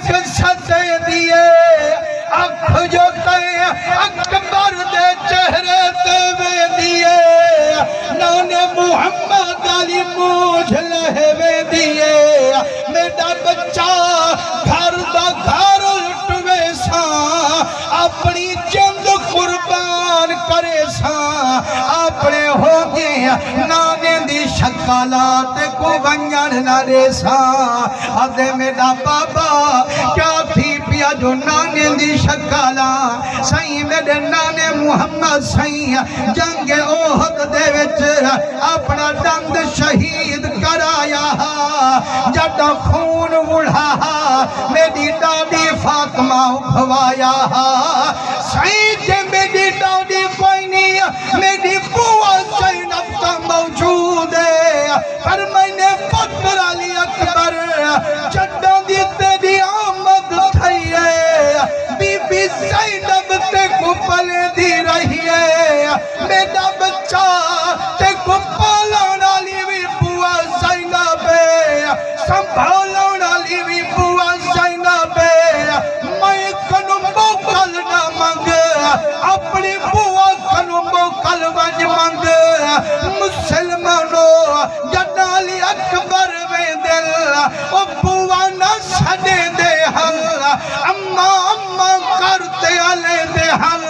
सिख सदे दिए अख जो कहे अकबर दे चेहरे ते वे दिए नाने मुहम्मद अली मूझ लहवे दिए मेरा बच्चा घर दा घर लुटवे सा अपनी जिंद कुर्बान करे सा अपने हो गए नाने दी शकालात को वंजन न रे सा अदे मेरा बाबा क्या थी पिया जो नाने दी शकाला सही मेरे नाने मुहम्मद सही जंग ओहद दे विच अपना दंद शहीद कराया जद खून उड़ा मेरी दादी फातिमा उठवाया सही जे मेरी दादी कोई नहीं मेरी बुआ ज़ैनब तो मौजूद है पर मैंने पुत्र अली अकबर जड्डों दी तेरी आमद थई है बीबी ज़ैनब ते को पले दी रही है मेरा बच्चा ते को पालन वाली भी बुआ ज़ैनब है संभालन वाली भी बुआ ज़ैनब है मैं कनु मोकल ना मंग अपनी बुआ कनु मोकल वंज मंग मुसलमानों जद अली अकबर वे दिल ओ बुआ ना छड़े दे हल अम्मा अम्मा करते आले दे हल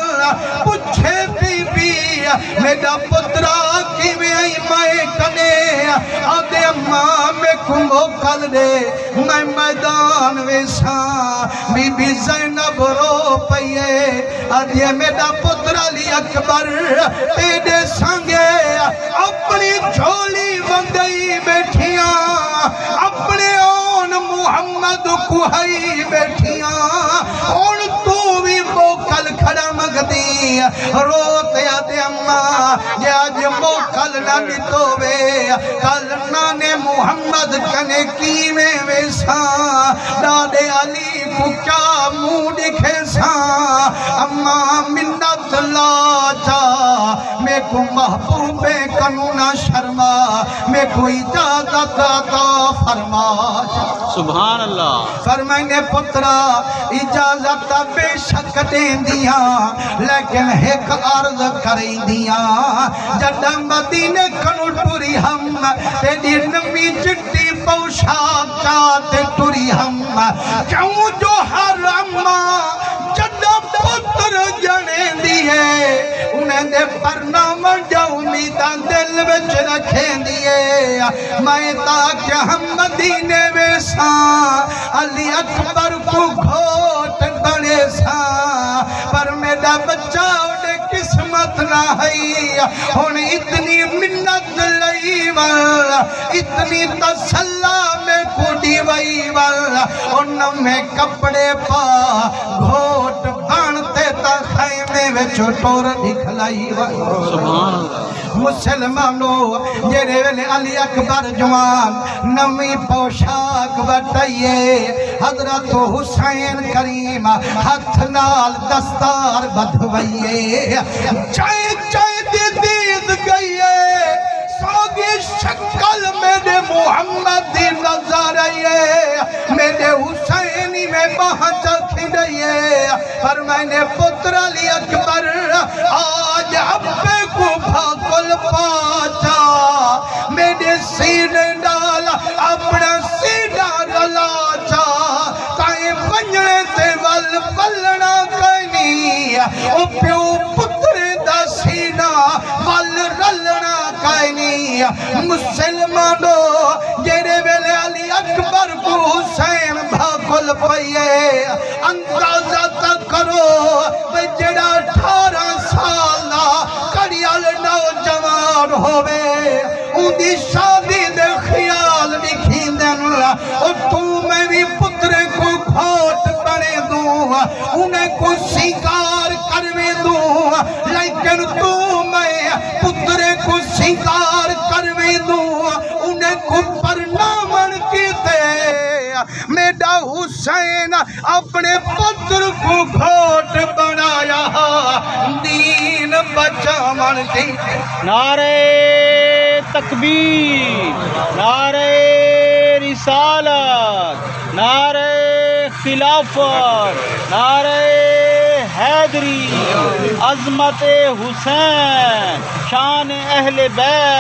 पूछे बीबी मेरा पुत्रा किवें आई मैं कने आदे अम्मा मैं कुंभो कल दे मैं मैदान वेसा बीबी ज़ैनब रो पईए आदे मेरा पुत्र अली अकबर तेरे संगे अपनी झोली बंदई बैठिया अपने ओन मुहम्मद कुहई बैठिया और तू भी मोकल खड़ा मगदी रोते आदे अम्मा जे आज मोकल ना दितोवे कल नाने मुहम्मद कने कीवें वेसा दादे अली को क्या मुंह दिखे सा अम्मा मिन्नत लाचा मैं को महबूबे कनूना शर्मा मैं कोई इजाजत अता फरमा सुभान अल्लाह फरमाइने पुत्रा इजाजत बेशक देंदियां लेकिन एक अर्ज करेंदियां जद मदीने कनु टुरी हम तेरी नवी चिट्टी पोशाक चाते टुरी हम क्यों जो हर अम्मा जद पुत्र जने दिए उन्हें दे परनामा जो उम्मीदां दिल विच रखें दिए मैं ताकि हम मदीने वेसा अली अकबर को घोट बने सा पर मेरा बच्चा उड़े किस्मत ना है हुन इतनी मिन्नत लई वल इतनी तसल्ला में कुड़ी वई वल उन में कपड़े पा घोट बनते ता खैमे विच टोर दिखलाई वल सुभान अल्लाह मुसलमानों जेरे वेले अली अकबर जवान नवी पोशाक बटाइए हजरत हुसैन करीम हाथ नाल दस्तार बधवाइए चाय चाय दी दीद गईए सोगी शक्ल मेरे मुहम्मद दी नजर आइए मेरे हुसैनी में पहुंच खिड़िए पर मैंने पुत्र अली अकबर आज अब्बे को भाकुल पाचा मेरे सीने डाल अपना सीना रलाचा ताए बंजने ते वल बलना कनी ओ प्यो पुत्र दा सीना वल रलना कनी मुसलमानों जेरे वेले अली अकबर को हुसैन भाकुल पईए अंदाजा तक करो जेड़ा 18 साल कड़ियाल नौजवान होवे उनकी शादी दे ख्याल लिखी देन तू मैं भी पुत्र को घोट बने दूं उन्हें को शिकार करवे दूं लेकिन तू मैं पुत्र को शिकार करवे दूं उन्हें को परनामन कीते मेरा हुसैन अपने पुत्र को घोट बनाया दीन बचावन की नारे तकबीर नारे रिसालत नारे खिलाफत, नारे हैदरी, अजमत हुसैन, शान अहले बैत।